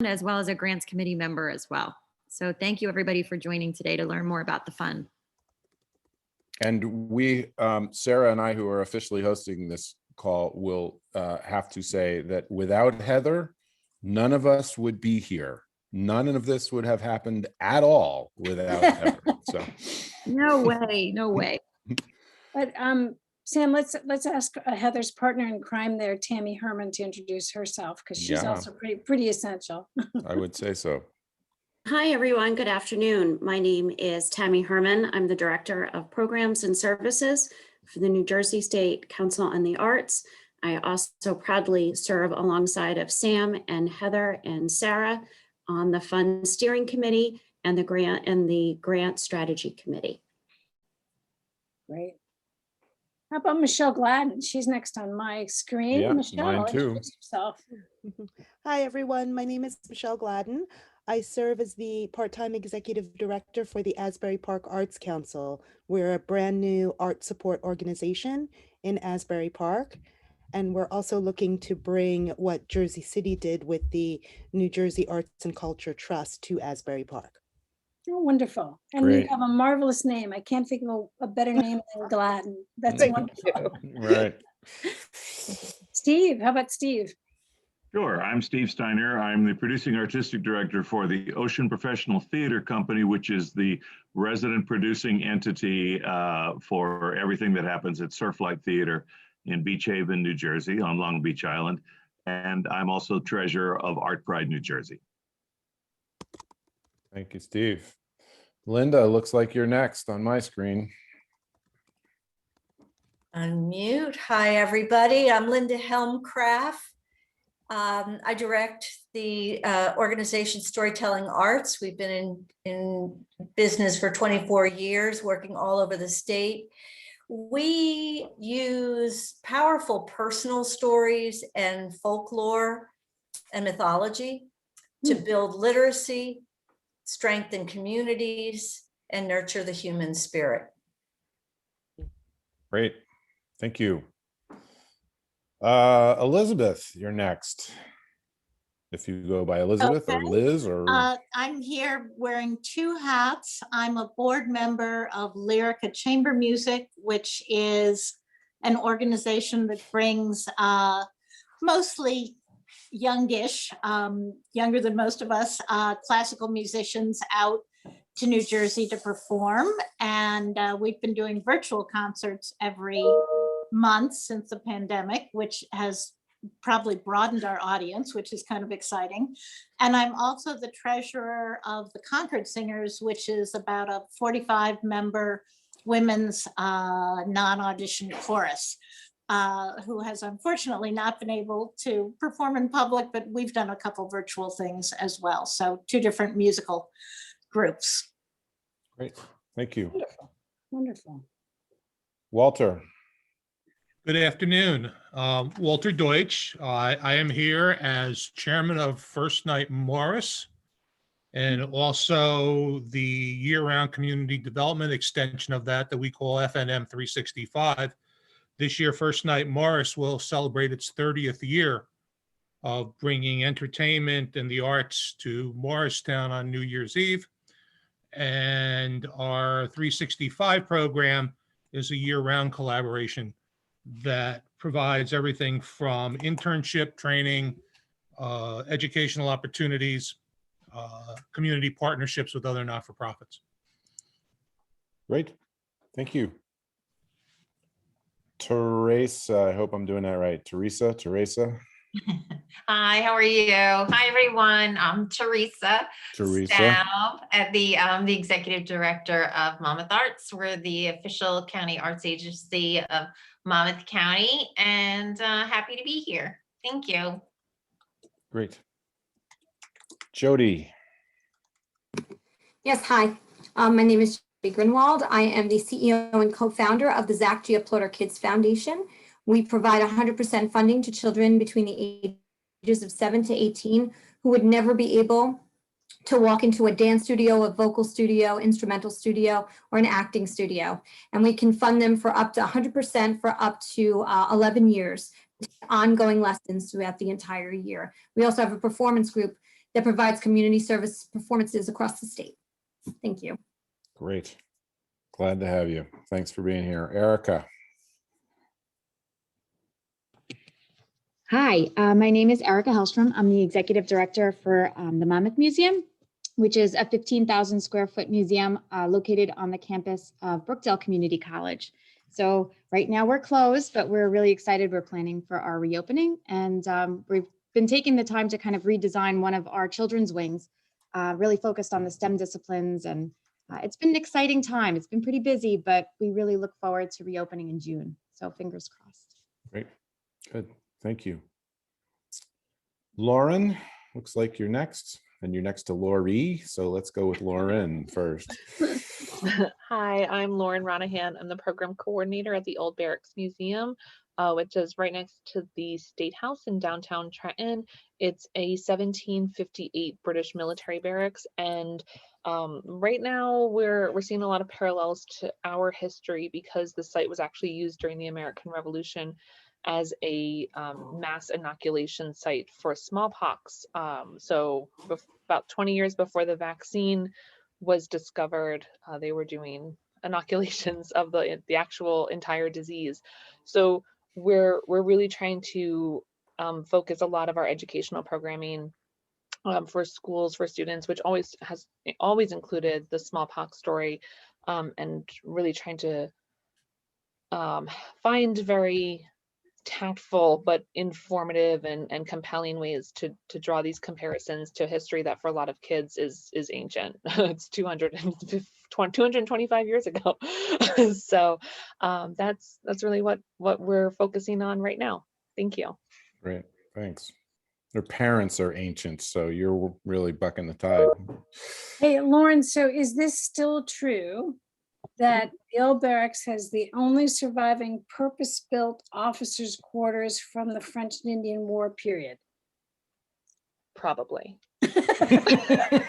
as well as a grants committee member as well. So thank you everybody for joining today to learn more about the fund. And we, Sarah and I, who are officially hosting this call, will have to say that without Heather, none of us would be here. None of this would have happened at all without Heather. So, no way, no way. But Sam, let's ask Heather's partner in crime there, Tammy Herman, to introduce herself, because she's also pretty essential. I would say so. Hi, everyone. Good afternoon. My name is Tammy Herman. I'm the Director of Programs and Services for the New Jersey State Council on the Arts. I also proudly serve alongside of Sam and Heather and Sarah on the Fund Steering Committee and the Grant Strategy Committee. Great. How about Michelle Gladden? She's next on my screen. Yeah, Michelle, mine too. introduce yourself. Hi, everyone. My name is Michelle Gladden. I serve as the part-time executive director for the Asbury Park Arts Council. We're a brand new art support organization in Asbury Park. And we're also looking to bring what Jersey City did with the New Jersey Arts and Culture Trust to Asbury Park. Oh, wonderful. And Great. you have a marvelous name. I can't think of a better name than Gladden. That's wonderful. Right. Steve, how about Steve? Sure, I'm Steve Steiner. I'm the producing artistic director for the Ocean Professional Theater Company, which is the resident producing entity for everything that happens at Surflight Theater in Beach Haven, New Jersey on Long Beach Island. And I'm also treasurer of Art Pride, New Jersey. Thank you, Steve. Linda, looks like you're next on my screen. Unmute. Hi, everybody. I'm Linda Helmcraft. I direct the organization Storytelling Arts. We've been in business for 24 years, working all over the state. We use powerful personal stories and folklore and mythology to build literacy, strengthen communities, and nurture the human spirit. Great. Thank you. Elizabeth, you're next. If you go by Elizabeth or Liz or... I'm here wearing two hats. I'm a board member of Lyrica Chamber Music, which is an organization that brings mostly youngish, younger than most of us, classical musicians out to New Jersey to perform. And we've been doing virtual concerts every month since the pandemic, which has probably broadened our audience, which is kind of exciting. And I'm also the treasurer of the Concord Singers, which is about a 45-member women's non-audition chorus, who has unfortunately not been able to perform in public, but we've done a couple virtual things as well. So two different musical groups. Great, thank you. Wonderful, wonderful. Walter. Good afternoon. Walter Deutsch. I am here as chairman of First Night Morris and also the year-round community development extension of that we call FNM 365. This year, First Night Morris will celebrate its 30th year of bringing entertainment and the arts to Morristown on New Year's Eve. And our 365 program is a year-round collaboration that provides everything from internship training, educational opportunities, community partnerships with other not-for-profits. Great, thank you. Teresa, I hope I'm doing that right. Teresa. Hi, how are you? Hi, everyone. I'm Teresa. Staub, the executive director of Monmouth Arts. We're the official county arts agency of Monmouth County, and happy to be here. Thank you. Great. Jody. Yes, hi. My name is Jody Grunwald. I am the CEO and co-founder of the Zach Giaplotter Kids Foundation. We provide 100% funding to children between the ages of 7 to 18 who would never be able to walk into a dance studio, a vocal studio, instrumental studio, or an acting studio. And we can fund them for up to 100% for up to 11 years, ongoing lessons throughout the entire year. We also have a performance group that provides community service performances across the state. Thank you. Great. Glad to have you. Thanks for being here. Erica. Hi, my name is Erica Hellstrom. I'm the executive director for the Monmouth Museum, which is a 15,000 square foot museum located on the campus of Brookdale Community College. So right now we're closed, but we're really excited. We're planning for our reopening, and we've been taking the time to kind of redesign one of our children's wings, really focused on the STEM disciplines. And it's been an exciting time. It's been pretty busy, but we really look forward to reopening in June. So fingers crossed. Great. Good. Thank you. Lauren, looks like you're next, and you're next to Lori. So let's go with Lauren first. Hi, I'm Lauren Ronahan. I'm the program coordinator at the Old Barracks Museum, which is right next to the State House in downtown Trenton. It's a 1758 British military barracks, and right now we're seeing a lot of parallels to our history because the site was actually used during the American Revolution as a mass inoculation site for smallpox. So about 20 years before the vaccine was discovered, they were doing inoculations of the actual entire disease. So we're really trying to focus a lot of our educational programming for schools, for students, which always included the smallpox story, and really trying to find very tactful but informative and compelling ways to draw these comparisons to history that for a lot of kids is ancient. It's 225 years ago. So that's really what we're focusing on right now. Thank you. Great, thanks. Their parents are ancient, so you're really bucking the tide. Hey, Lauren, so is this still true that the Old Barracks has the only surviving purpose-built officers' quarters from the French and Indian War period? Probably. I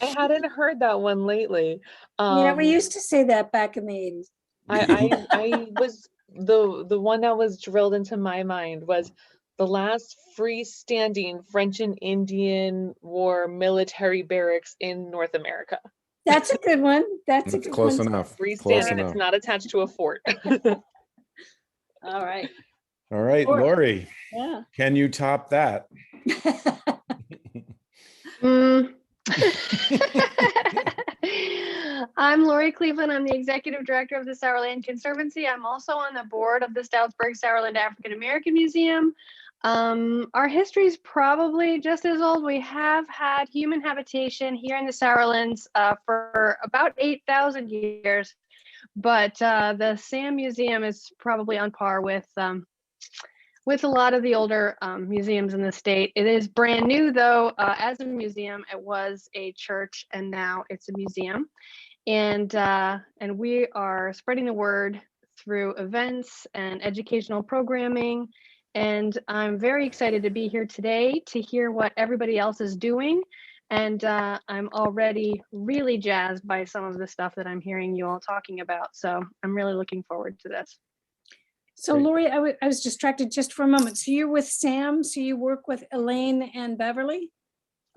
hadn't heard that one lately. We used to say that back in the 80s. I was the one that was drilled into my mind was the last freestanding French and Indian War military barracks in North America. That's a good one. That's a good close one. enough. Freestanding, Close enough. it's not attached to a fort. All right. All right, Lori, Yeah. can you top that? I'm Lori Cleveland. I'm the executive director of the Sauerland Conservancy. I'm also on the board of the Stroudsburg Sauerland African American Museum. Our history is probably just as old. We have had human habitation here in the Sauerlands for about 8,000 years, but the Sam Museum is probably on par with a lot of the older museums in the state. It is brand new though. As a museum, it was a church and now it's a museum. And we are spreading the word through events and educational programming. And I'm very excited to be here today to hear what everybody else is doing. And I'm already really jazzed by some of the stuff that I'm hearing you all talking about. So I'm really looking forward to this. So Lori, I was distracted just for a moment. So you're with Sam, so you work with Elaine and Beverly?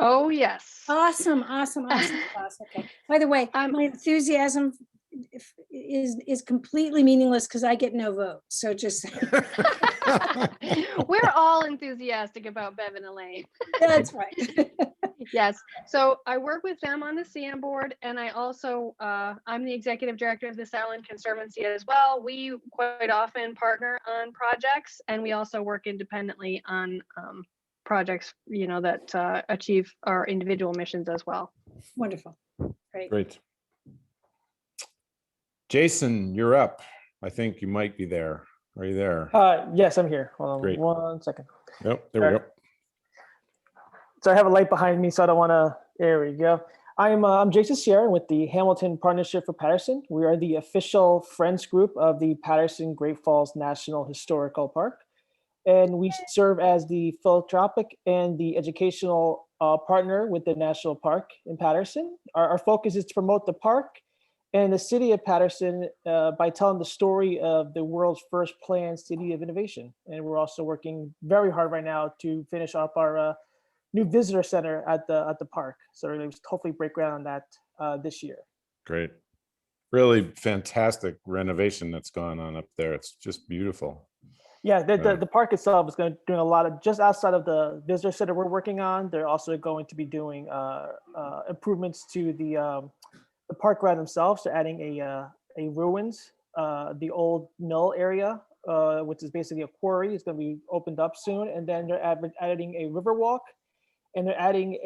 Oh, yes. Awesome. Okay. By the way, my enthusiasm is completely meaningless because I get no vote. So just. We're all enthusiastic about Bev and Elaine. That's right. Yes. So I work with them on the SAM board, and I also, I'm the executive director of the Sauerland Conservancy as well. We quite often partner on projects, and we also work independently on projects, that achieve our individual missions as well. Wonderful. Great. Jason, you're up. I think you might be there. Are you there? Yes, I'm here. Hold on. Great. 1 second. Yep, there we go. So I have a light behind me, so I don't want to. There we go. I'm Jason Sierra with the Hamilton Partnership for Patterson. We are the official friends group of the Patterson Great Falls National Historical Park, and we serve as the philanthropic and the educational partner with the National Park in Patterson. Our focus is to promote the park and the city of Patterson by telling the story of the world's first planned city of innovation. And we're also working very hard right now to finish up our new visitor center at the park. So we're going to hopefully break ground on that this year. Great. Really fantastic renovation that's gone on up there. It's just beautiful. Yeah, the park itself is going to doing a lot of, just outside of the visitor center we're working on. They're also going to be doing improvements to the park ground themselves. They're adding a ruins, the old mill area, which is basically a quarry. It's going to be opened up soon, and then they're adding a river walk, and they're adding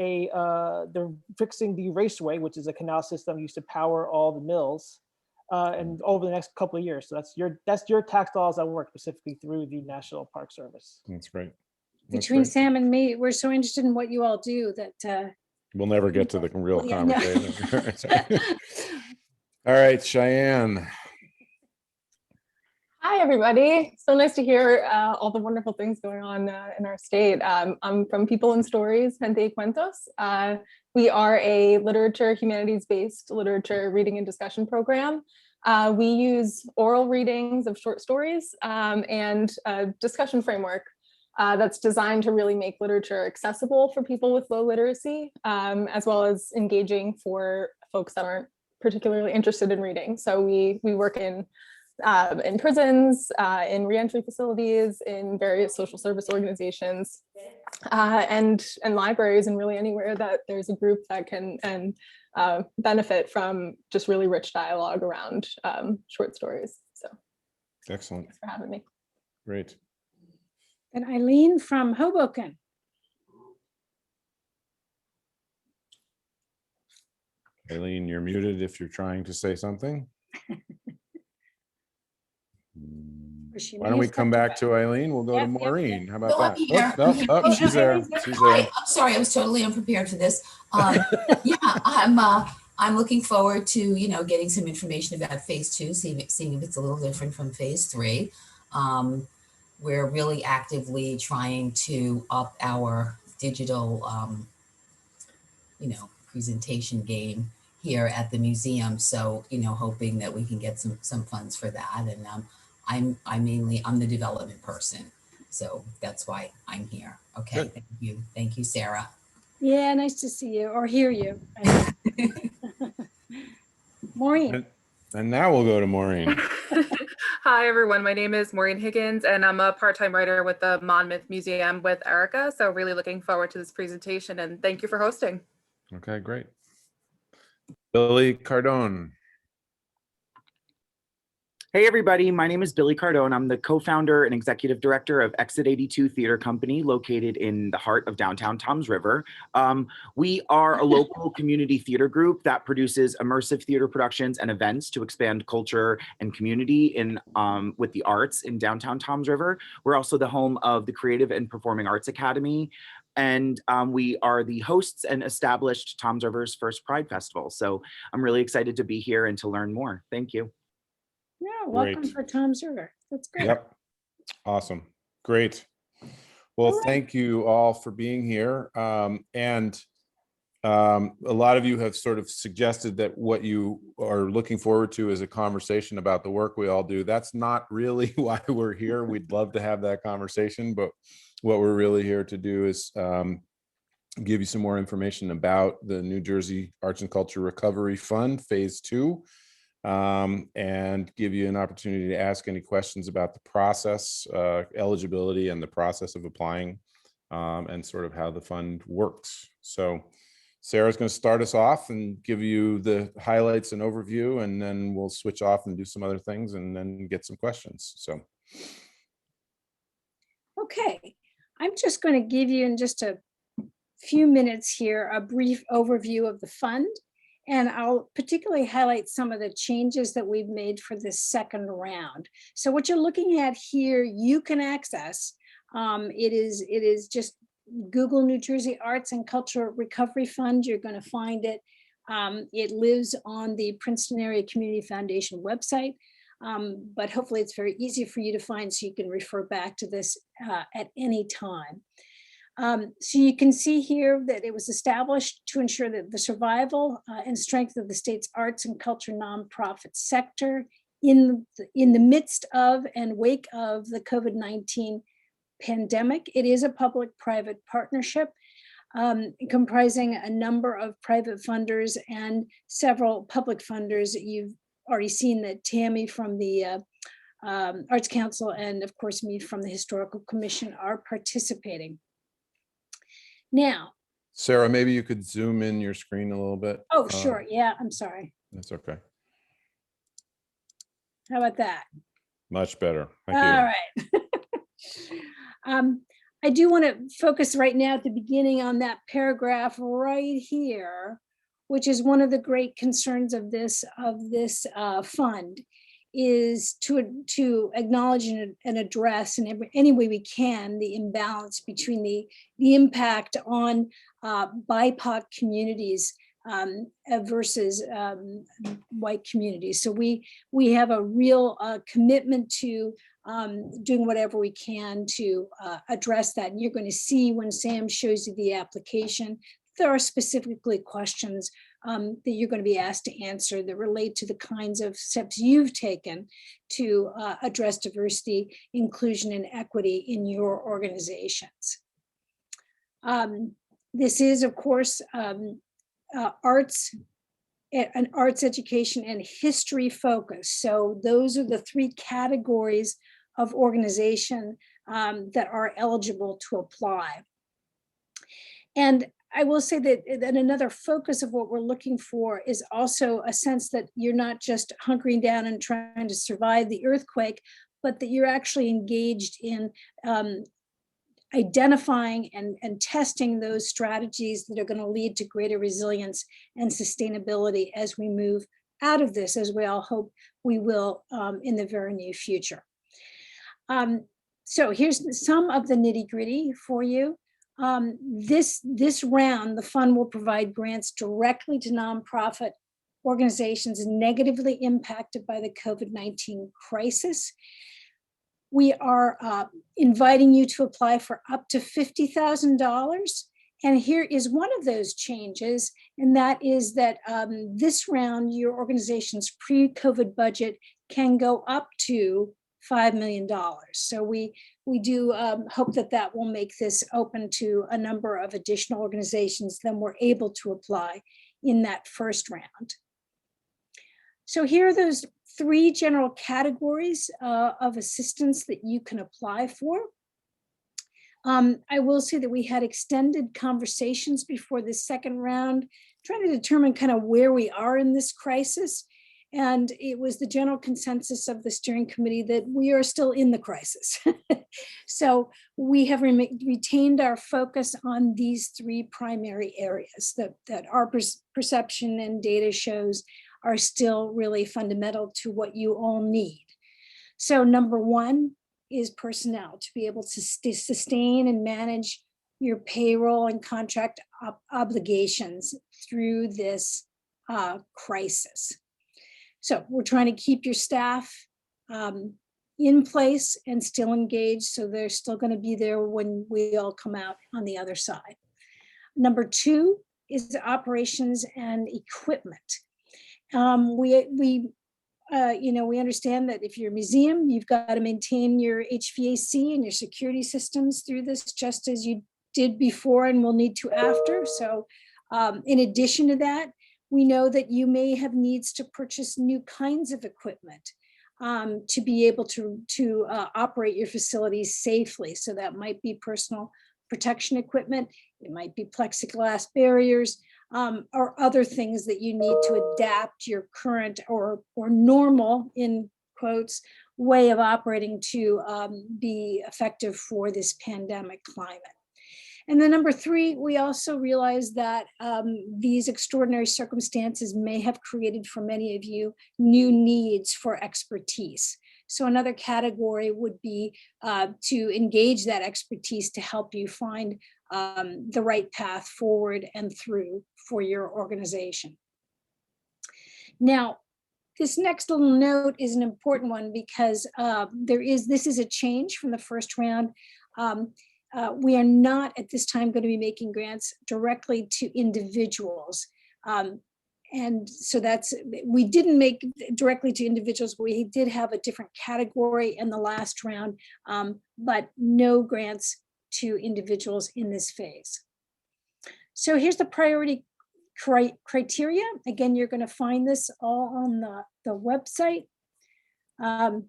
they're fixing the raceway, which is a canal system used to power all the mills. And over the next couple of years. So that's your tax dollars that work specifically through the National Park Service. That's great. Between Sam and me, we're so interested in what you all do that we'll never get to the real Yeah, no. conversation. All right, Cheyenne. Hi, everybody. So nice to hear all the wonderful things going on in our state. I'm from People and Stories, Gente y Cuentos. We are a literature, humanities-based literature reading and discussion program. We use oral readings of short stories and a discussion framework that's designed to really make literature accessible for people with low literacy, as well as engaging for folks that aren't particularly interested in reading. So we work in prisons, in reentry facilities, in various social service organizations, and libraries, and really anywhere that there's a group that can benefit from just really rich dialogue around short stories. So Excellent. thanks for having me. Great. And Eileen from Hoboken. Eileen, you're muted if you're trying to say something. Why don't we come back to Eileen? We'll go to Maureen. How about No, I'm that? here. Oh, no, oh, she's there. She's there. Hi, I'm sorry, I was totally unprepared for this. Yeah, I'm looking forward to, getting some information about phase 2, seeing if it's a little different from phase 3. We're really actively trying to up our digital, presentation game here at the museum. So, hoping that we can get some funds for that. And I'm the development person. So that's why I'm here. Okay, Good. Thank you. Thank you, Sarah. Yeah, nice to see you or hear you. Maureen. And now we'll go to Maureen. Hi, everyone. My name is Maureen Higgins, and I'm a part-time writer with the Monmouth Museum with Erica. So really looking forward to this presentation, and thank you for hosting. Okay, great. Billy Cardone. Hey everybody, my name is Billy Cardone. I'm the co-founder and executive director of Exit 82 Theater Company located in the heart of downtown Toms River. We are a local community theater group that produces immersive theater productions and events to expand culture and community with the arts in downtown Toms River. We're also the home of the Creative and Performing Arts Academy. And we are the hosts and established Toms River's first Pride Festival. So I'm really excited to be here and to learn more. Thank you. Yeah, welcome Great. for Toms River. That's great. Yep. Awesome. Great. Well, thank you all for being here. And a lot of you have sort of suggested that what you are looking forward to is a conversation about the work we all do. That's not really why we're here. We'd love to have that conversation, but what we're really here to do is give you some more information about the New Jersey Arts and Culture Recovery Fund, Phase 2. And give you an opportunity to ask any questions about the process, eligibility, and the process of applying, and sort of how the fund works. So Sarah's going to start us off and give you the highlights and overview, and then we'll switch off and do some other things and then get some questions. So. Okay, I'm just going to give you in just a few minutes here a brief overview of the fund. And I'll particularly highlight some of the changes that we've made for this second round. So what you're looking at here, you can access. It is just Google New Jersey Arts and Culture Recovery Fund. You're going to find it. It lives on the Princeton Area Community Foundation website, but hopefully it's very easy for you to find so you can refer back to this at any time. So you can see here that it was established to ensure that the survival and strength of the state's arts and culture nonprofit sector in the midst of and wake of the COVID-19 pandemic. It is a public-private partnership. comprising a number of private funders and several public funders. You've already seen that Tammy from the Arts Council and of course me from the Historical Commission are participating. Now, Sarah, maybe you could zoom in your screen a little bit. oh, sure. Yeah, I'm sorry. That's okay. How about that? Much better. Thank you. All right. I do want to focus right now at the beginning on that paragraph right here, which is one of the great concerns of this fund, is to acknowledge and address in any way we can the imbalance between the impact on BIPOC communities versus white communities. So we have a real commitment to doing whatever we can to address that. And you're going to see when Sam shows you the application, there are specifically questions that you're going to be asked to answer that relate to the kinds of steps you've taken to address diversity, inclusion, and equity in your organizations. This is, of course, arts education and history focus. So those are the three categories of organization that are eligible to apply. And I will say that another focus of what we're looking for is also a sense that you're not just hunkering down and trying to survive the earthquake, but that you're actually engaged in identifying and testing those strategies that are going to lead to greater resilience and sustainability as we move out of this, as we all hope we will in the very near future. So here's some of the nitty-gritty for you. This round, the fund will provide grants directly to nonprofit organizations negatively impacted by the COVID-19 crisis. We are inviting you to apply for up to $50,000. And here is one of those changes, and that is that this round, your organization's pre-COVID budget can go up to $5 million. So we do hope that that will make this open to a number of additional organizations than were able to apply in that first round. So here are those three general categories of assistance that you can apply for. I will say that we had extended conversations before the second round, trying to determine kind of where we are in this crisis. And it was the general consensus of the steering committee that we are still in the crisis. So we have retained our focus on these three primary areas that our perception and data shows are still really fundamental to what you all need. So number one is personnel, to be able to sustain and manage your payroll and contract obligations through this crisis. So we're trying to keep your staff in place and still engaged, so they're still going to be there when we all come out on the other side. Number two is operations and equipment. We understand that if you're a museum, you've got to maintain your HVAC and your security systems through this, just as you did before and will need to after. So in addition to that, we know that you may have needs to purchase new kinds of equipment to be able to operate your facilities safely. So that might be personal protection equipment, it might be plexiglass barriers, or other things that you need to adapt your current or normal, in quotes, way of operating to be effective for this pandemic climate. And then number three, we also realize that these extraordinary circumstances may have created for many of you new needs for expertise. So another category would be to engage that expertise to help you find the right path forward and through for your organization. Now, this next little note is an important one because this is a change from the first round. We are not at this time going to be making grants directly to individuals. And so we didn't make directly to individuals. We did have a different category in the last round, but no grants to individuals in this phase. So here's the priority criteria. Again, you're going to find this all on the website.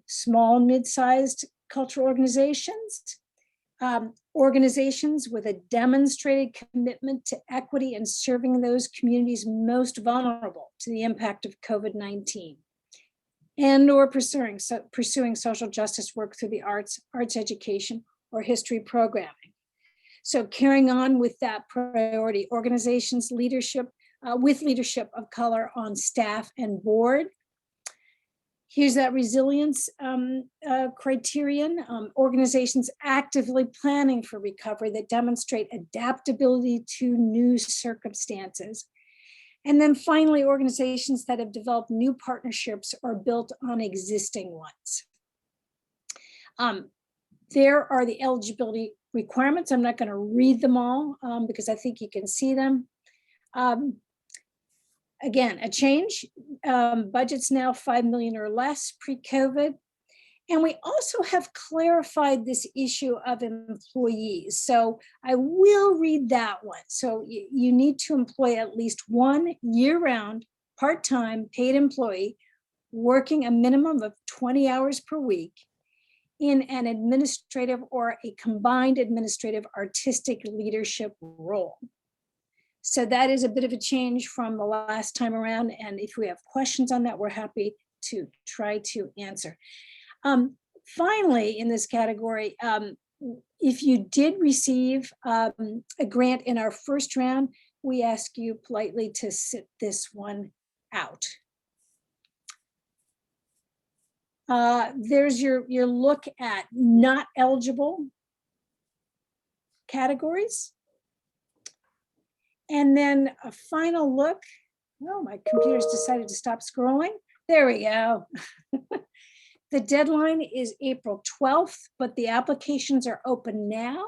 Small and mid-sized cultural organizations, organizations with a demonstrated commitment to equity and serving those communities most vulnerable to the impact of COVID-19, and or pursuing social justice work through the arts education, or history programming. So carrying on with that priority, organizations leadership with leadership of color on staff and board. Here's that resilience criterion. Organizations actively planning for recovery that demonstrate adaptability to new circumstances. And then finally, organizations that have developed new partnerships or built on existing ones. There are the eligibility requirements. I'm not going to read them all because I think you can see them. Again, a change. Budget's now 5 million or less pre-COVID. And we also have clarified this issue of employees. So I will read that one. So you need to employ at least one year-round, part-time paid employee working a minimum of 20 hours per week in an administrative or a combined administrative artistic leadership role. So that is a bit of a change from the last time around. And if we have questions on that, we're happy to try to answer. Finally, in this category, if you did receive a grant in our first round, we ask you politely to sit this one out. There's your look at not eligible categories. And then a final look. Oh, my computer's decided to stop scrolling. There we go. The deadline is April 12th, but the applications are open now.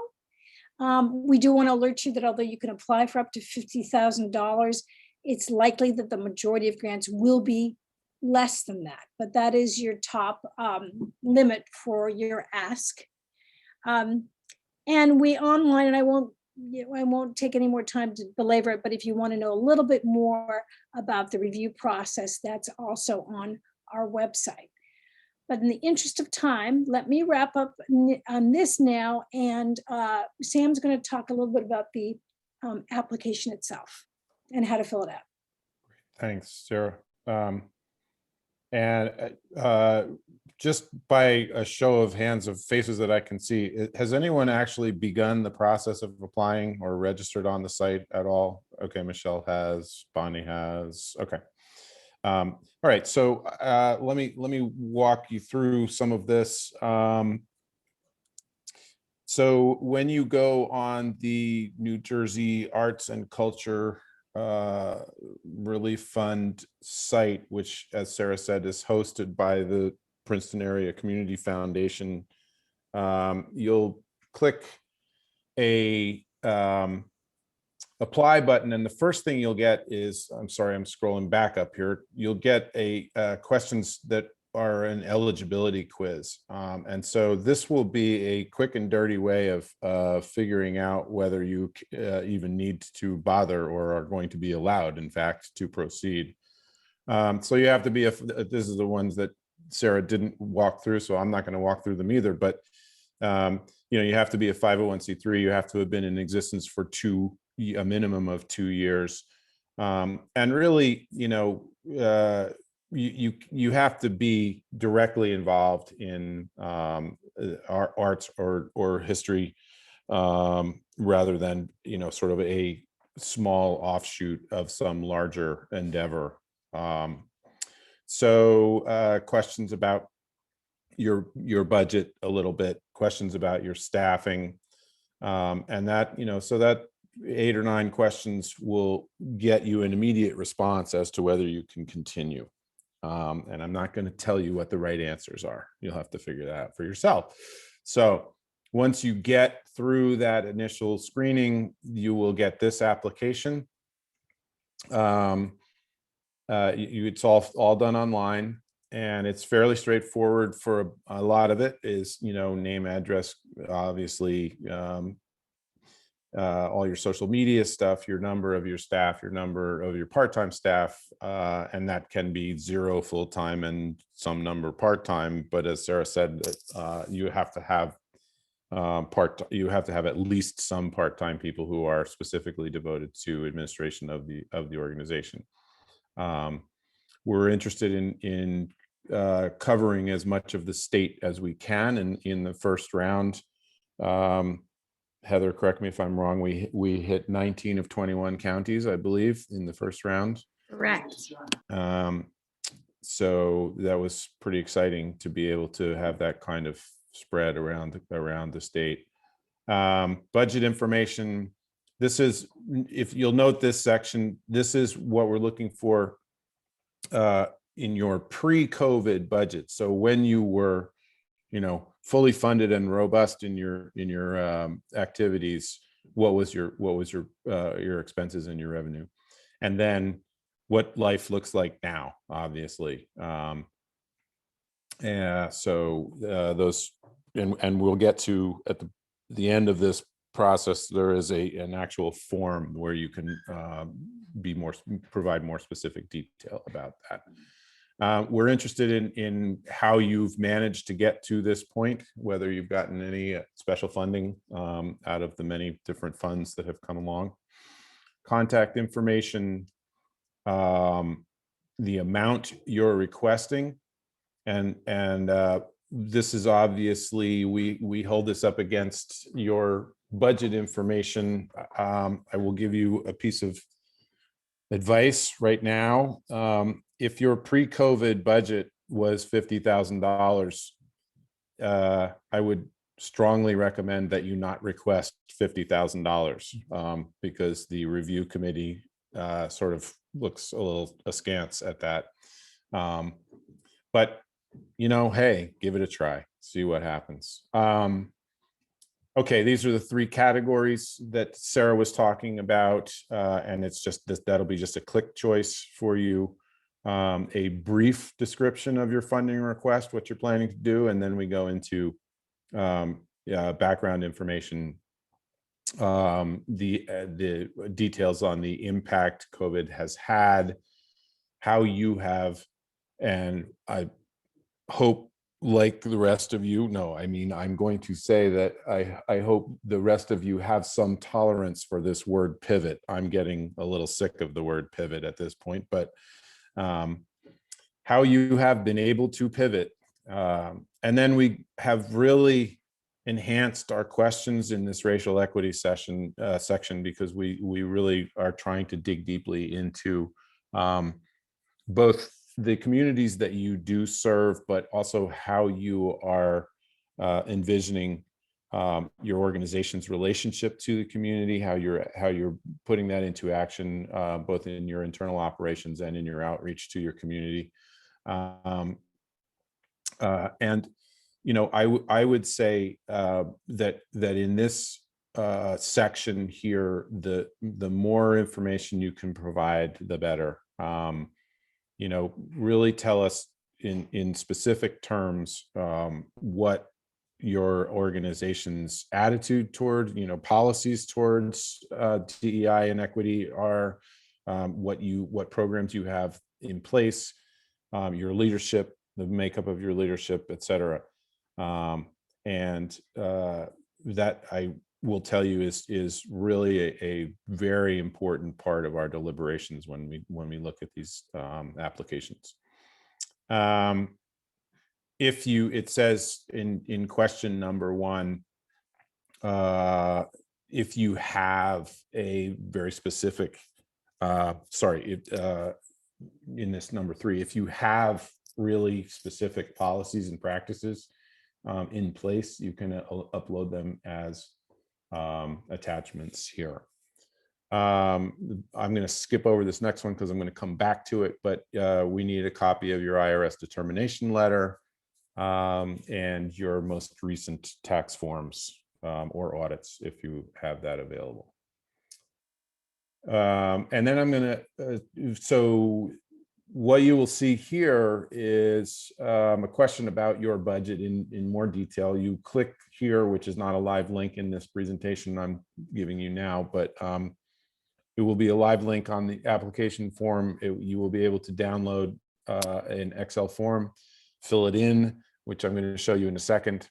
We do want to alert you that although you can apply for up to $50,000, it's likely that the majority of grants will be less than that, but that is your top limit for your ask. And we online, and I won't take any more time to belabor it, but if you want to know a little bit more about the review process, that's also on our website. But in the interest of time, let me wrap up on this now, and Sam's going to talk a little bit about the application itself and how to fill it out. Thanks, Sarah. Just by a show of hands of faces that I can see, has anyone actually begun the process of applying or registered on the site at all? Okay, Michelle has, Bonnie has, okay. All right, so let me walk you through some of this. So when you go on the New Jersey Arts and Culture Relief Fund site, which, as Sarah said, is hosted by the Princeton Area Community Foundation, you'll click a apply button, and the first thing you'll get is, I'm sorry, I'm scrolling back up here, you'll get a questions that are an eligibility quiz. And so this will be a quick and dirty way of figuring out whether you even need to bother or are going to be allowed, in fact, to proceed. So you have to be, this is the ones that Sarah didn't walk through, so I'm not going to walk through them either, but you have to be a 501c3, you have to have been in existence for a minimum of 2 years. And really, you have to be directly involved in arts or history, rather than sort of a small offshoot of some larger endeavor. So questions about your budget a little bit, questions about your staffing, and that, so that 8 or 9 questions will get you an immediate response as to whether you can continue. And I'm not going to tell you what the right answers are. You'll have to figure that out for yourself. So once you get through that initial screening, you will get this application. It's all done online, and it's fairly straightforward. For a lot of it is, name, address, obviously, all your social media stuff, your number of your staff, your number of your part-time staff, and that can be 0 full-time and some number part-time. But as Sarah said, you have to have you have to have at least some part-time people who are specifically devoted to administration of the organization. We're interested in covering as much of the state as we can, and in the first round, Heather, correct me if I'm wrong, we hit 19 of 21 counties, I believe, in the first round. Correct. So that was pretty exciting to be able to have that kind of spread around the state. Budget information. This is, if you'll note this section, this is what we're looking for in your pre-COVID budget. So when you were, fully funded and robust in your activities, what was your expenses and your revenue, and then what life looks like now, obviously. So those, and we'll get to at the end of this process, there is an actual form where you can provide more specific detail about that. We're interested in how you've managed to get to this point, whether you've gotten any special funding out of the many different funds that have come along. Contact information, the amount you're requesting, and this is obviously, we hold this up against your budget information. I will give you a piece of advice right now. If your pre-COVID budget was $50,000, I would strongly recommend that you not request $50,000 because the review committee sort of looks a little askance at that. But hey, give it a try, see what happens. Okay, these are the 3 categories that Sarah was talking about, and it's just that'll be just a click choice for you. A brief description of your funding request, what you're planning to do, and then we go into background information, the details on the impact COVID has had, how you have, and I hope, like the rest of you, I'm going to say that I hope the rest of you have some tolerance for this word pivot. I'm getting a little sick of the word pivot at this point, but how you have been able to pivot. And then we have really enhanced our questions in this racial equity section because we really are trying to dig deeply into both the communities that you do serve, but also how you are envisioning your organization's relationship to the community, how you're putting that into action, both in your internal operations and in your outreach to your community. And I would say that in this section here, the more information you can provide, the better. Really tell us in specific terms what your organization's attitude toward, policies towards DEI and equity are, what programs you have in place, your leadership, the makeup of your leadership, et cetera. And that I will tell you is really a very important part of our deliberations when we look at these applications. It says in question number 1, if you have a very specific, in this number 3, if you have really specific policies and practices in place, you can upload them as attachments here. I'm going to skip over this next one because I'm going to come back to it, but we need a copy of your IRS determination letter and your most recent tax forms or audits if you have that available. And then I'm going to, so what you will see here is a question about your budget in more detail. You click here, which is not a live link in this presentation I'm giving you now, but it will be a live link on the application form. You will be able to download an Excel form, fill it in, which I'm going to show you in a second,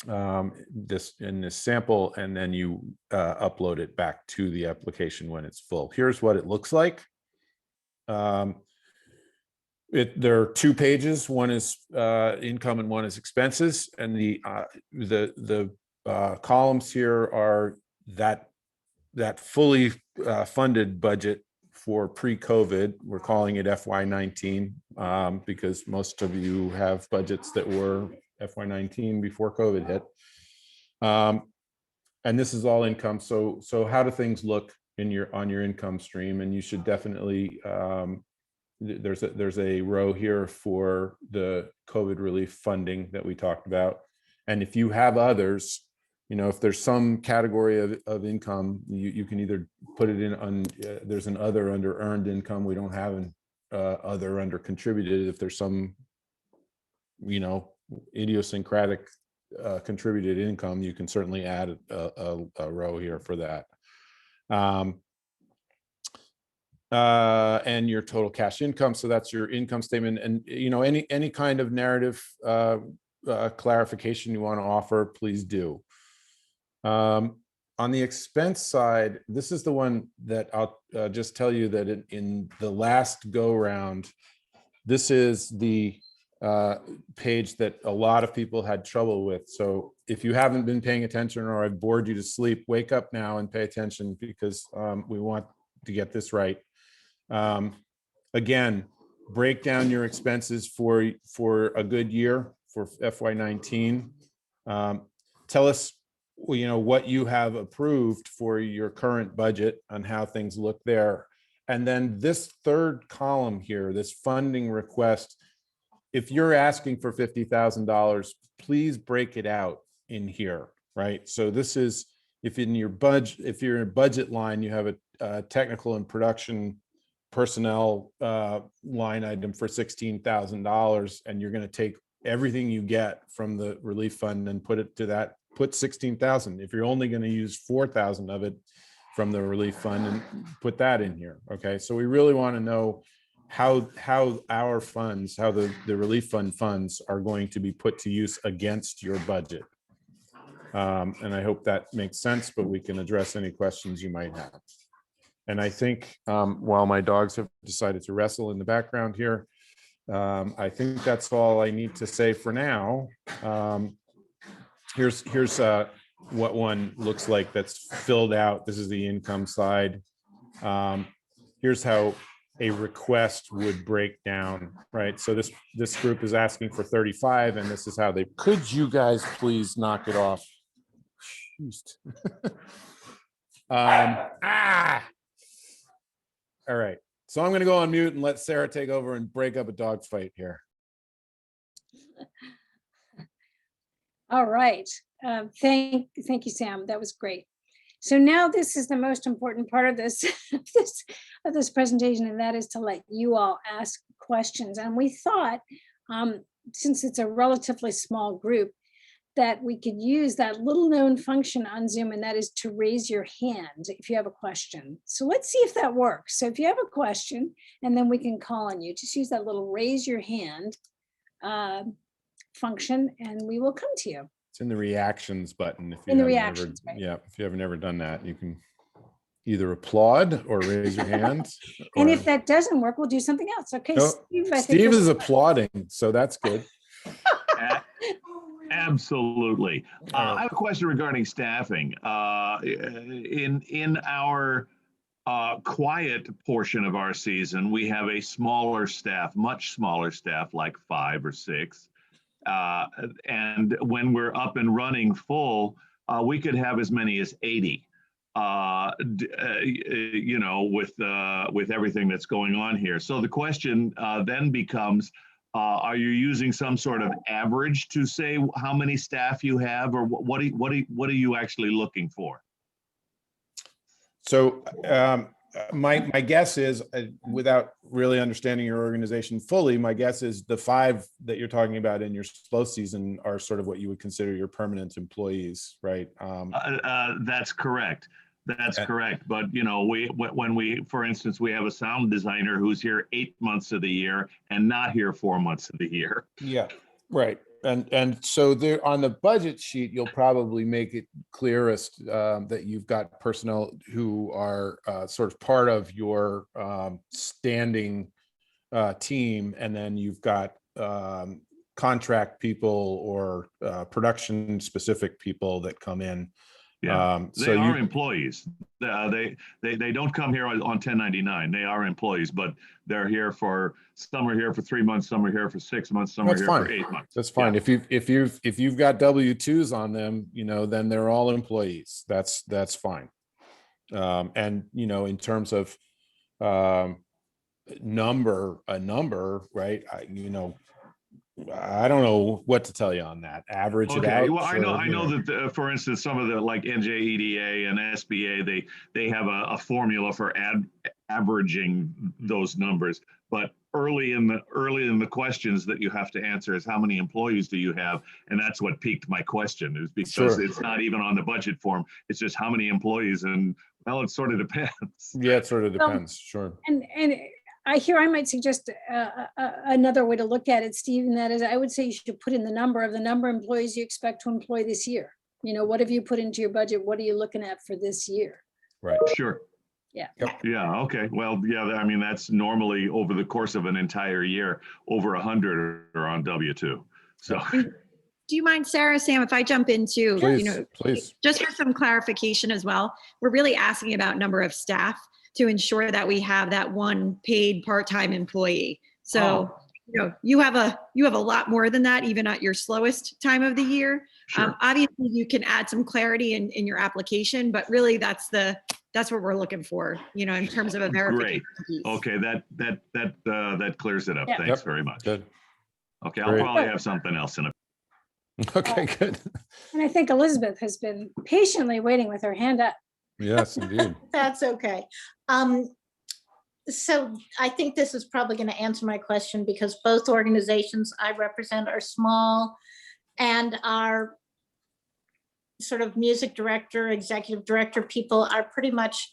this sample, and then you upload it back to the application when it's full. Here's what it looks like. There are 2 pages. One is income and one is expenses, and the columns here are that fully funded budget for pre-COVID. We're calling it FY19 because most of you have budgets that were FY19 before COVID hit. And this is all income. So how do things look on your income stream? And you should definitely there's a row here for the COVID relief funding that we talked about. And if you have others, if there's some category of income, you can either put it in on, there's an other under earned income. We don't have an other under contributed. If there's some, idiosyncratic contributed income, you can certainly add a row here for that. And your total cash income. So that's your income statement. And, any kind of narrative clarification you want to offer, please do. On the expense side, this is the one that I'll just tell you that in the last go round, this is the page that a lot of people had trouble with. So if you haven't been paying attention or I've bored you to sleep, wake up now and pay attention because we want to get this right. Again, break down your expenses for a good year for FY19. Tell us, what you have approved for your current budget and how things look there. And then this third column here, this funding request, if you're asking for $50,000, please break it out in here, right? So this is, if in your budget, if you're in a budget line, you have a technical and production personnel line item for $16,000, and you're going to take everything you get from the relief fund and put it to that, put 16,000. If you're only going to use 4,000 of it from the relief fund, and put that in here. Okay, so we really want to know how our funds, how the relief fund funds are going to be put to use against your budget. And I hope that makes sense, but we can address any questions you might have. And I think while my dogs have decided to wrestle in the background here, I think that's all I need to say for now. Here's what one looks like that's filled out. This is the income side. Here's how a request would break down, right? So this group is asking for 35, and this is how they, could you guys please knock it off? All right, so I'm going to go on mute and let Sarah take over and break up a dog fight here. All right. Thank you, Sam. That was great. So now this is the most important part of this, of this presentation, and that is to let you all ask questions. And we thought, since it's a relatively small group, that we could use that little known function on Zoom, and that is to raise your hand if you have a question. So let's see if that works. So if you have a question, and then we can call on you, just use that little raise your hand function, and we will come to you. It's in the reactions button. If you In the haven't reactions, ever, right. yeah, if you have never done that, you can either applaud or raise your hand. And or- if that doesn't work, we'll do something else. Okay, No, Steve, I think Steve this is applauding, so that's good. Absolutely. I have a question regarding staffing. In our quiet portion of our season, we have a smaller staff, much smaller staff, like 5 or 6. And when we're up and running full, we could have as many as 80. With everything that's going on here. So the question then becomes, are you using some sort of average to say how many staff you have, or what are you actually looking for? So my guess is, without really understanding your organization fully, my guess is the 5 that you're talking about in your slow season are sort of what you would consider your permanent employees, right? That's correct. That's Okay. correct. But you know, when we, for instance, we have a sound designer who's here 8 months of the year and not here 4 months of the year. Yeah, right. And so there on the budget sheet, you'll probably make it clearest that you've got personnel who are sort of part of your standing team, and then you've got contract people or production specific people that come in. Yeah, So they are you, employees. They don't come here on 1099. They are employees, but they're here for, some are here for 3 months, some are here for 6 months, some are that's here fine. for 8 months. That's fine. If you've got W-2s on them, you know, then they're all employees. That's fine. And you know, in terms of a number, right? I don't know what to tell you on that. Average it Okay, out. well, I know for, that, for instance, some of the like NJEDA and SBA, they have a formula for averaging those numbers. But early in the questions that you have to answer is how many employees do you have? And that's what piqued my question, is because Sure. it's not even on the budget form. It's just how many employees, and well, it sort of depends. Yeah, it sort of depends. Sure. And I might suggest another way to look at it, Steve, and that is, I would say you should put in the number of employees you expect to employ this year. You know, what have you put into your budget? What are you looking at for this year? Right. Sure. Yeah. Yeah, okay. Well, yeah, I mean, that's normally over the course of an entire year, over 100 are on W-2. So. Do you mind, Sarah, Sam, if I jump into, Please, please. just for some clarification as well, we're really asking about number of staff to ensure that we have that one paid part-time employee. So, you know, you have a lot more than that, even at your slowest time of the year. Sure. Obviously, you can add some clarity in your application, but really that's what we're looking for, you know, in terms of a verification Great. piece. Okay, that clears it up. Yeah. Thanks Yep. very much. Good. Okay, I'll Great. probably have something else in a. Okay, good. And I think Elizabeth has been patiently waiting with her hand up. Yes, indeed. That's okay. So I think this is probably going to answer my question, because both organizations I represent are small, and our sort of music director, executive director people are pretty much,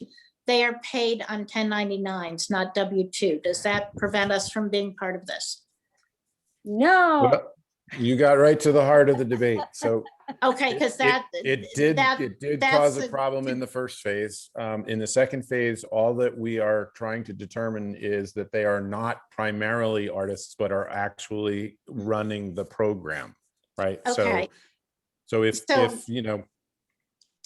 they are paid on 1099s, not W-2. Does that prevent us from being part of this? No. Well, you got right to the heart of the debate. So Okay, because it did that's cause a the- problem in the first phase. In the second phase, all that we are trying to determine is that they are not primarily artists, but are actually running the program, right? Okay. So if you know,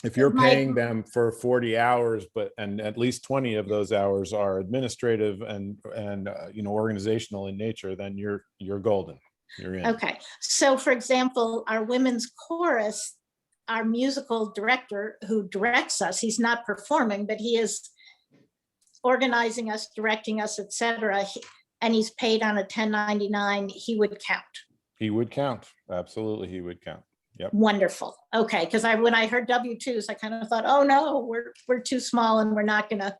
if you're My- paying them for 40 hours, and at least 20 of those hours are administrative and you know, organizational in nature, then you're golden. You're in. Okay, so for example, our women's chorus, our musical director who directs us, he's not performing, but he is organizing us, directing us, etc. And he's paid on a 1099, he would count. He would count. Absolutely, he would count. Yep. Wonderful. Okay, because when I heard W-2s, I kind of thought, oh no, we're too small and we're not gonna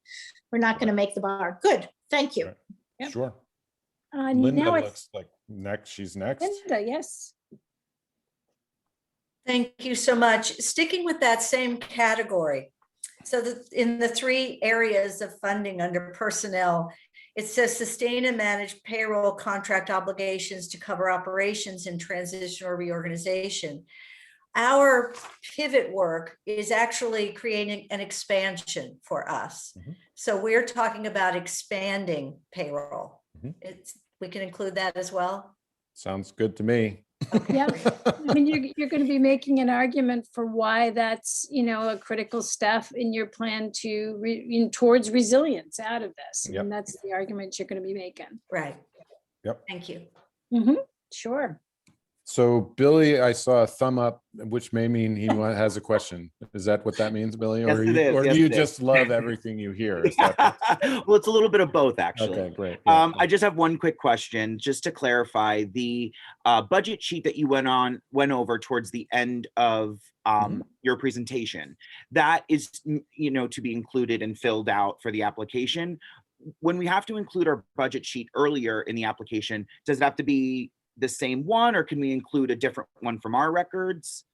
make the bar. Good, thank you. Yep. Sure. Linda Now it's looks like next. She's next. Linda, yes. Thank you so much. Sticking with that same category. So in the 3 areas of funding under personnel, it says sustain and manage payroll contract obligations to cover operations in transition or reorganization. Our pivot work is actually creating an expansion for us. Mhm. So we're talking about expanding payroll. Mhm. We can include that as well. Sounds good to me. Yeah, I mean, you're going to be making an argument for why that's, you know, a critical step in your plan to towards resilience out of this. Yep. And that's the argument you're going to be making. Right. Yep. Thank you. Sure. So Billy, I saw a thumb up, which may mean he has a question. Is that what that means, Billy? Yes, Or, it is. or Yes, do you it is. just love everything you hear? Is that Well, it's a little bit of both, actually. okay? Great. Yeah. I just have one quick question, just to clarify the budget sheet that you went over towards the end of your presentation. That is, to be included and filled out for the application. When we have to include our budget sheet earlier in the application, does it have to be the same one, or can we include a different one from our records?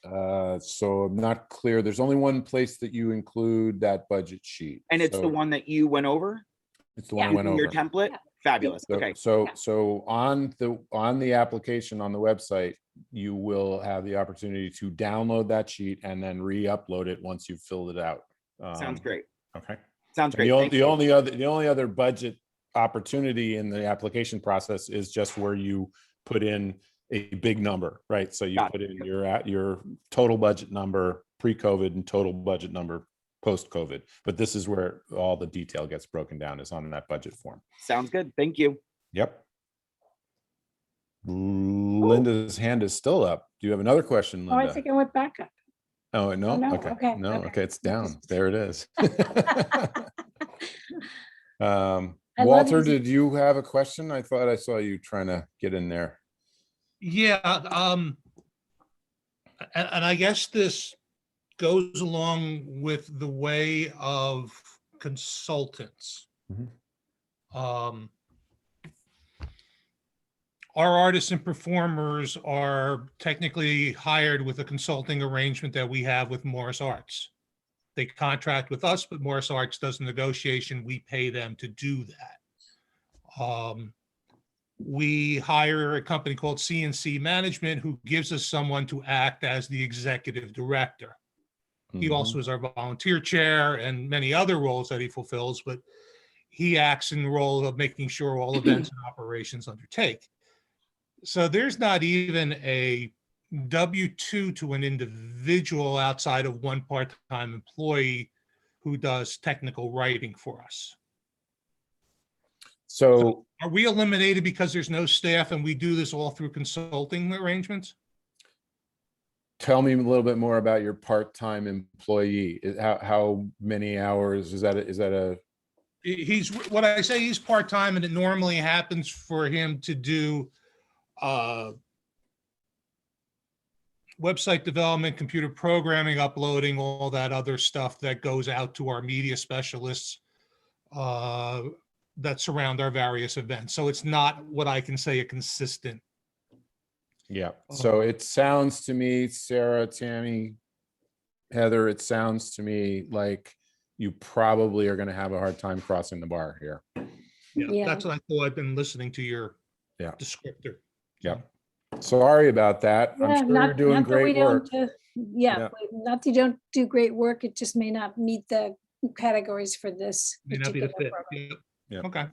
So I'm not clear. There's only one place that you include that budget sheet. And it's the one that you went over? It's the one I went over. Your template? Fabulous. Okay. So on the application on the website, you will have the opportunity to download that sheet and then re-upload it once you've filled it out. Sounds great. Okay. Sounds great. The only other budget opportunity in the application process is just where you put in a big number, right? So you put in your total budget number pre-COVID and total budget number post-COVID. But this is where all the detail gets broken down, is on that budget form. Sounds good. Thank you. Yep. Linda's hand is still up. Do you have another question, Oh, Linda? I think I went back up. Oh, no? Oh, no. Okay. No, okay, it's down. There it is. I love Walter, using- did you have a question? I thought I saw you trying to get in there. Yeah, and I guess this goes along with the way of consultants. Our artists and performers are technically hired with a consulting arrangement that we have with Morris Arts. They contract with us, but Morris Arts does the negotiation. We pay them to do that. We hire a company called CNC Management, who gives us someone to act as the executive director. He also is our volunteer chair and many other roles that he fulfills, but he acts in the role of making sure all events and operations undertake. So there's not even a W-2 to an individual outside of one part-time employee who does technical writing for us. So are we eliminated because there's no staff and we do this all through consulting arrangements? Tell me a little bit more about your part-time employee. How many hours is that? He's, what I say, he's part-time, and it normally happens for him to do website development, computer programming, uploading, all that other stuff that goes out to our media specialists that surround our various events. So it's not what I can say a consistent. Yeah. So it sounds to me, Sarah, Tammy, Heather, it sounds to me like you probably are going to have a hard time crossing the bar here. Yeah, that's what I thought. I've been listening to your descriptor. Yeah. Sorry about that. I'm sure you're doing not that we great work. don't, Yeah. not that you don't do great work. It just may not meet the categories for this May not be the particular fit. program. Yeah. Okay.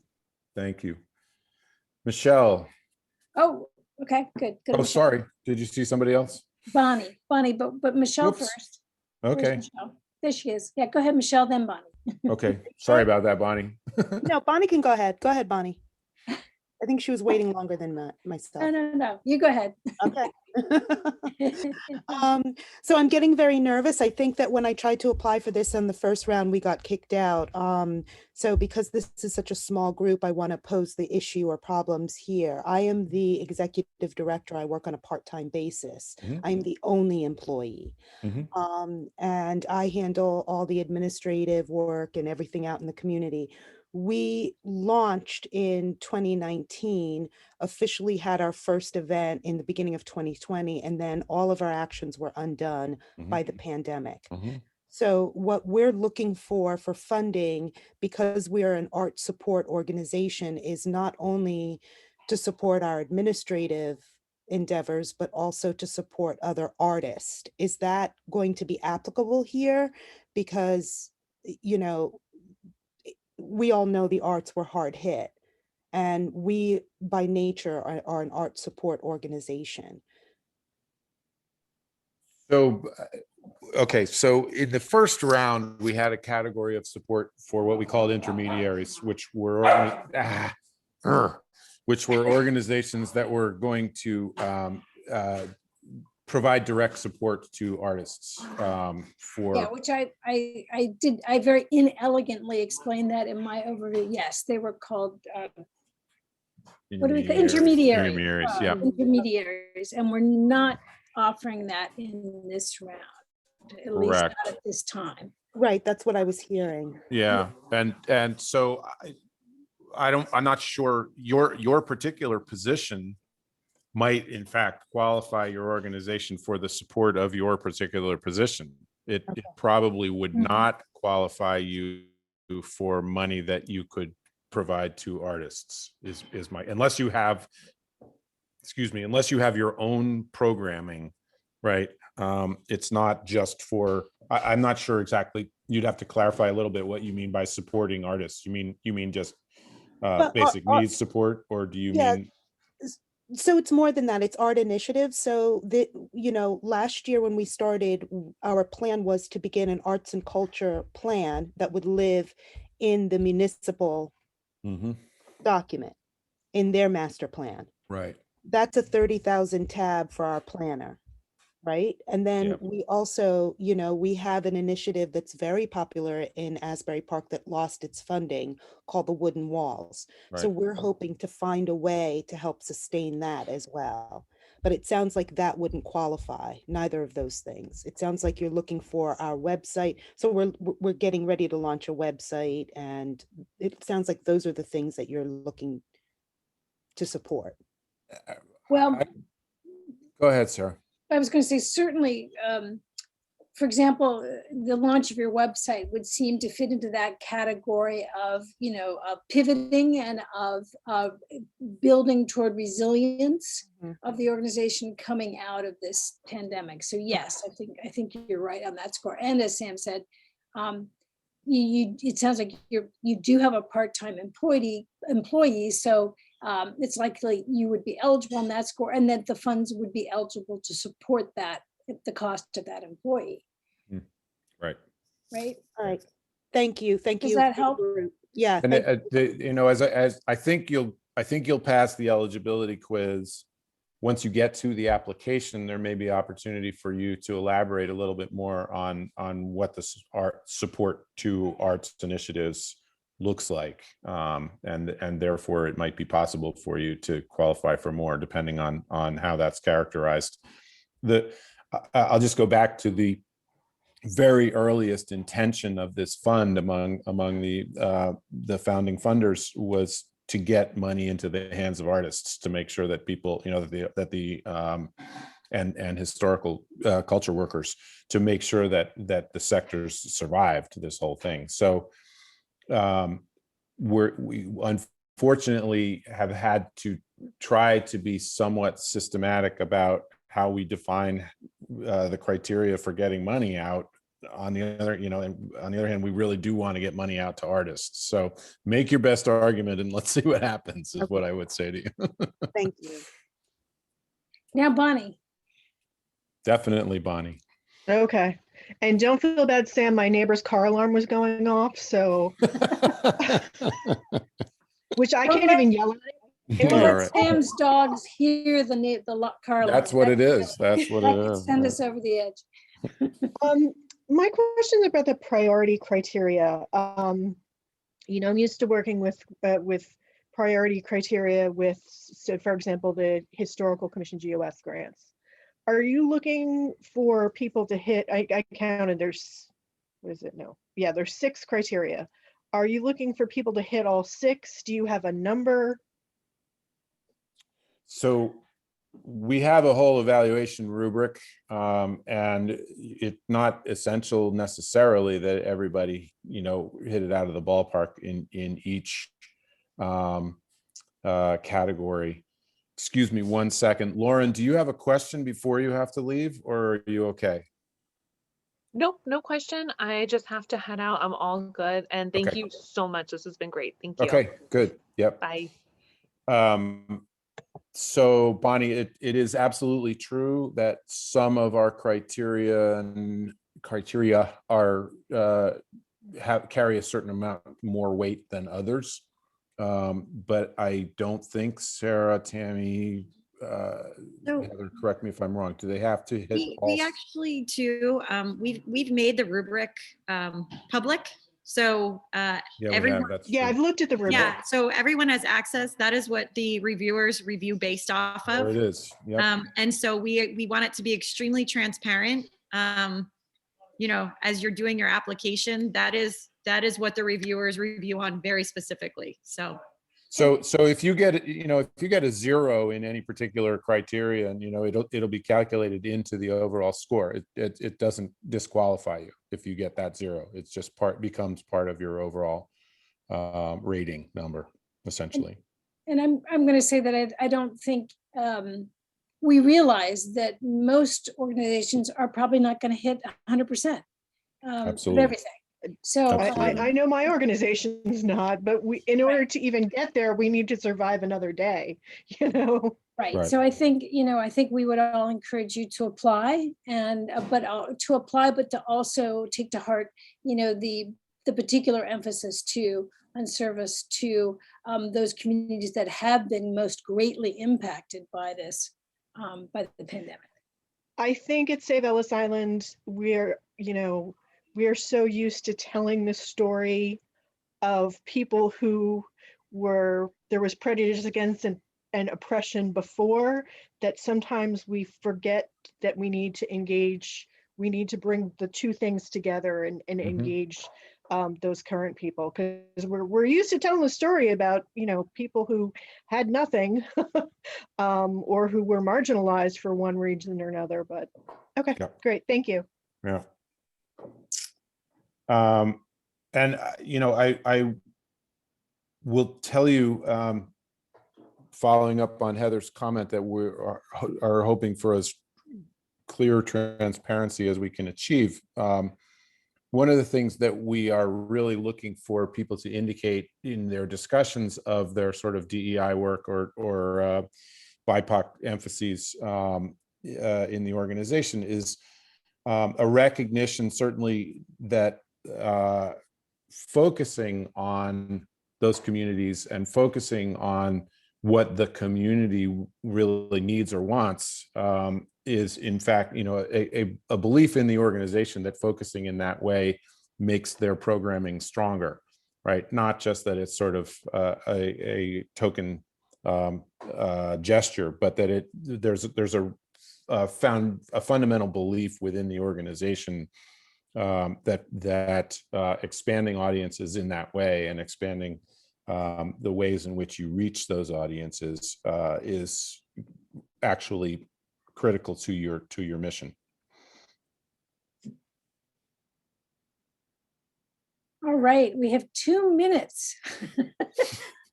Thank you. Michelle. Oh, okay, good. Good. Oh, sorry. Did you see somebody else? Bonnie, but Michelle Whoops. first. Where's Okay. Michelle? There she is. Yeah, go ahead, Michelle, then Bonnie. Okay. Sorry about that, Bonnie. No, Bonnie can go ahead. Go ahead, Bonnie. I think she was waiting longer than myself. No. You go ahead. Okay. So I'm getting very nervous. I think that when I tried to apply for this in the first round, we got kicked out. So because this is such a small group, I want to pose the issue or problems here. I am the executive director. I work on a part-time basis. I'm the only employee. And I handle all the administrative work and everything out in the community. We launched in 2019, officially had our first event in the beginning of 2020, and then all of our actions were undone by the pandemic. So what we're looking for funding, because we're an art support organization, is not only to support our administrative endeavors, but also to support other artists. Is that going to be applicable here? Because, we all know the arts were hard hit, and we by nature are an art support organization. So, okay. So in the first round, we had a category of support for what we called intermediaries, which were which were organizations that were going to provide direct support to artists for. Yeah, which I very inelegantly explained that in my overview. Yes, they were called, what do we call intermediaries? Intermediaries, yeah. Intermediaries, and we're not offering that in this round, at least Correct. not at this time. Right, that's what I was hearing. Yeah, and so I'm not sure your particular position might in fact qualify your organization for the support of your particular position. It probably would not qualify you for money that you could provide to artists is my, unless you have your own programming, right? It's not just for, I'm not sure exactly. You'd have to clarify a little bit what you mean by supporting artists. You mean just basic needs support, or do you mean? So it's more than that. It's art initiatives. So last year when we started, our plan was to begin an arts and culture plan that would live in the municipal document, in their master plan. Right. That's a 30,000 tab for our planner. Right. And then we also, we have an initiative that's very popular in Asbury Park that lost its funding called the Wooden Walls. So we're hoping to find a way to help sustain that as well. But it sounds like that wouldn't qualify, neither of those things. It sounds like you're looking for our website. So we're getting ready to launch a website, and it sounds like those are the things that you're looking to support. Well, go ahead, Sarah. I was going to say, certainly, for example, the launch of your website would seem to fit into that category of, of pivoting and of building toward resilience of the organization coming out of this pandemic. So yes, I think you're right on that score. And as Sam said, it sounds like you do have a part-time employee, so it's likely you would be eligible on that score, and that the funds would be eligible to support that at the cost of that employee. Right. Right. All right. Thank you. Thank you. Does that help? Yeah. And as I think you'll pass the eligibility quiz. Once you get to the application, there may be opportunity for you to elaborate a little bit more on what the art support to arts initiatives looks like, and therefore it might be possible for you to qualify for more, depending on how that's characterized. I'll just go back to the very earliest intention of this fund among the founding funders was to get money into the hands of artists, to make sure that people, and historical culture workers, to make sure that the sectors survived this whole thing. So we unfortunately have had to try to be somewhat systematic about how we define the criteria for getting money out. On the other hand, we really do want to get money out to artists. So make your best argument and let's see what happens, is what I would say to you. Thank you. Now, Bonnie. Definitely, Bonnie. Okay. And don't feel bad, Sam. My neighbor's car alarm was going off, so which I can't even yell at it. Let Sam's dogs hear the car alarm. That's what it is. That's what it is. Send us over the edge. My question is about the priority criteria. I'm used to working with priority criteria with, so for example, the Historical Commission GOS grants. Are you looking for people to hit, I counted, there's 6 criteria. Are you looking for people to hit all 6? Do you have a number? So we have a whole evaluation rubric, and it's not essential necessarily that everybody, hit it out of the ballpark in each category. Excuse me 1 second. Lauren, do you have a question before you have to leave, or are you okay? Nope, no question. I just have to head out. I'm all good. And thank you so much. This has been great. Thank you. Okay, good. Yep. Bye. So Bonnie, it is absolutely true that some of our criteria are carry a certain amount more weight than others. But I don't think Sarah, Tammy, So- Heather, correct me if I'm wrong. Do they have to hit We all? actually do. We've made the rubric public. So Yeah, we have, everyone, that's Yeah, I've true. looked at the rubric. yeah, so everyone has access. That is what the reviewers review based off There of. it is. Yep. And so we want it to be extremely transparent. You know, as you're doing your application, that is what the reviewers review on very specifically. So So if you get, if you get a 0 in any particular criteria, and it'll be calculated into the overall score. It doesn't disqualify you if you get that 0. It's just becomes part of your overall rating number, essentially. And I'm going to say that I don't think we realize that most organizations are probably not going to hit 100% of Absolutely. everything. So I know my organization's not, but in order to even get there, we need to survive another day, Right. Right. So I think, I think we would all encourage you to apply but to also take to heart, the particular emphasis on service to those communities that have been most greatly impacted by this, by the pandemic. I think at Save Ellis Island, we're so used to telling the story of people who there was prejudice against and oppression before, that sometimes we forget that we need to engage, we need to bring the two things together and engage those current people, because we're used to telling the story about, people who had nothing or who were marginalized for one reason or another, but okay, great, thank you. Yeah. And I will tell you, following up on Heather's comment, that we are hoping for as clear transparency as we can achieve. One of the things that we are really looking for people to indicate in their discussions of their sort of DEI work or BIPOC emphases in the organization is a recognition, certainly, that focusing on those communities and focusing on what the community really needs or wants is, in fact, a belief in the organization that focusing in that way makes their programming stronger, right? Not just that it's sort of a token gesture, but that there's a fundamental belief within the organization that expanding audiences in that way and expanding the ways in which you reach those audiences is actually critical to your mission. All right, we have 2 minutes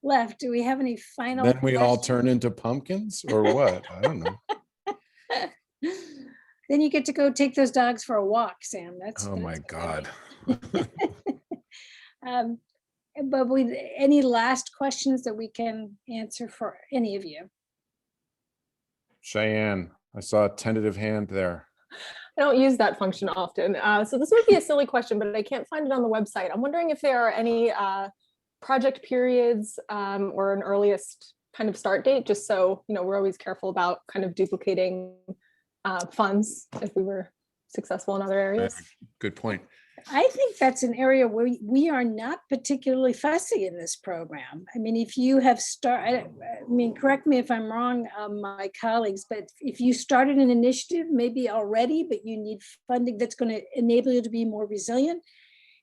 left. Do we have any final? Then we all questions? turn into pumpkins or what? I don't know. Then you get to go take those dogs for a walk, Sam. Oh my God. But with any last questions that we can answer for any of you? Cheyenne, I saw a tentative hand there. I don't use that function often. So this might be a silly question, but I can't find it on the website. I'm wondering if there are any project periods or an earliest kind of start date, just so, we're always careful about kind of duplicating funds if we were successful in other areas. Good point. I think that's an area where we are not particularly fussy in this program. I mean, if you have correct me if I'm wrong, my colleagues, but if you started an initiative maybe already, but you need funding that's going to enable you to be more resilient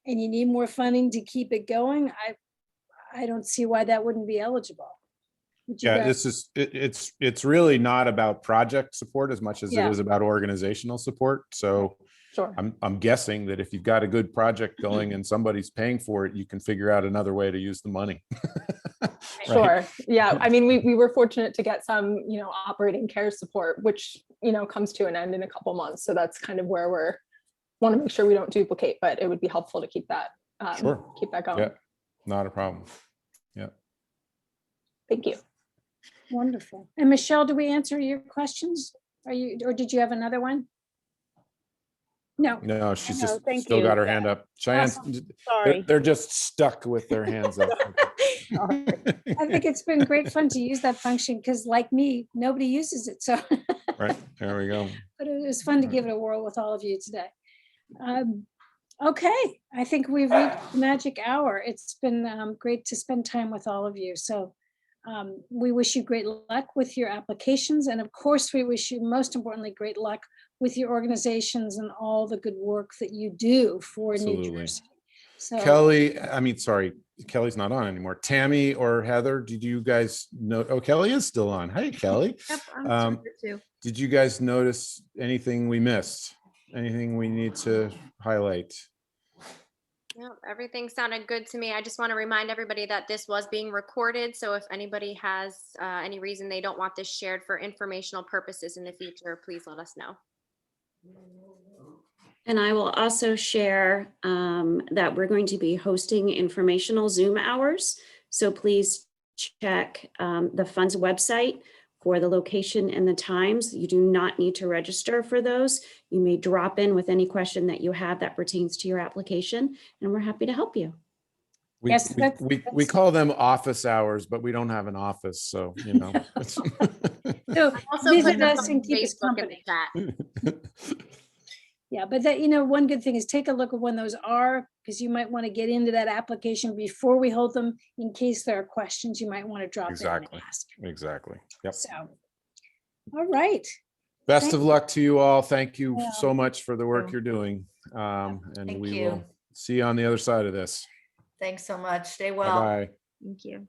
and you need more funding to keep it going, I don't see why that wouldn't be eligible. Yeah, it's really not about project support as much as Yeah. it is about organizational support. So Sure. I'm guessing that if you've got a good project going and somebody's paying for it, you can figure out another way to use the money. Sure. Yeah. I mean, we were fortunate to get some, operating care support, which, comes to an end in a couple months. So that's kind of where want to make sure we don't duplicate, but it would be helpful to keep that, Sure. keep that going. Yeah, not a problem. Yeah. Thank you. Wonderful. And Michelle, do we answer your questions? Or did you have another one? No. No, she's No, just thank still you. got her hand up. Cheyenne, Awesome. Sorry. they're just stuck with their hands up. I think it's been great fun to use that function because like me, nobody uses it. So, Right, there we go. but it was fun to give it a whirl with all of you today. Okay, I think we've reached the magic hour. It's been great to spend time with all of you. So we wish you great luck with your applications. And of course, we wish you most importantly, great luck with your organizations and all the good work that you do for New Absolutely. Jersey. So Kelly, I mean, sorry, Kelly's not on anymore. Tammy or Heather, did you guys know? Oh, Kelly is still on. Hey, Kelly. Yep, I'm here too. Did you guys notice anything we missed? Anything we need to highlight? No, everything sounded good to me. I just want to remind everybody that this was being recorded. So if anybody has any reason they don't want this shared for informational purposes in the future, please let us know. And I will also share that we're going to be hosting informational Zoom hours. So please check the fund's website for the location and the times. You do not need to register for those. You may drop in with any question that you have that pertains to your application, and we're happy to help you. We, Yes, we call them office hours, but we don't have an office, so, you know. So Also visit put this us on and keep us Facebook in company. the chat. Yeah, but that, you know, one good thing is take a look at when those are, because you might want to get into that application before we hold them in case there are questions you might want to drop in Exactly. and ask. Exactly. Yep. So, all right. Best Thank of luck to you all. Thank you Yeah. so much for the work Yeah. you're doing. And Thank we you. will see you on the other side of this. Thanks so much. Stay well. Bye-bye. Thank you.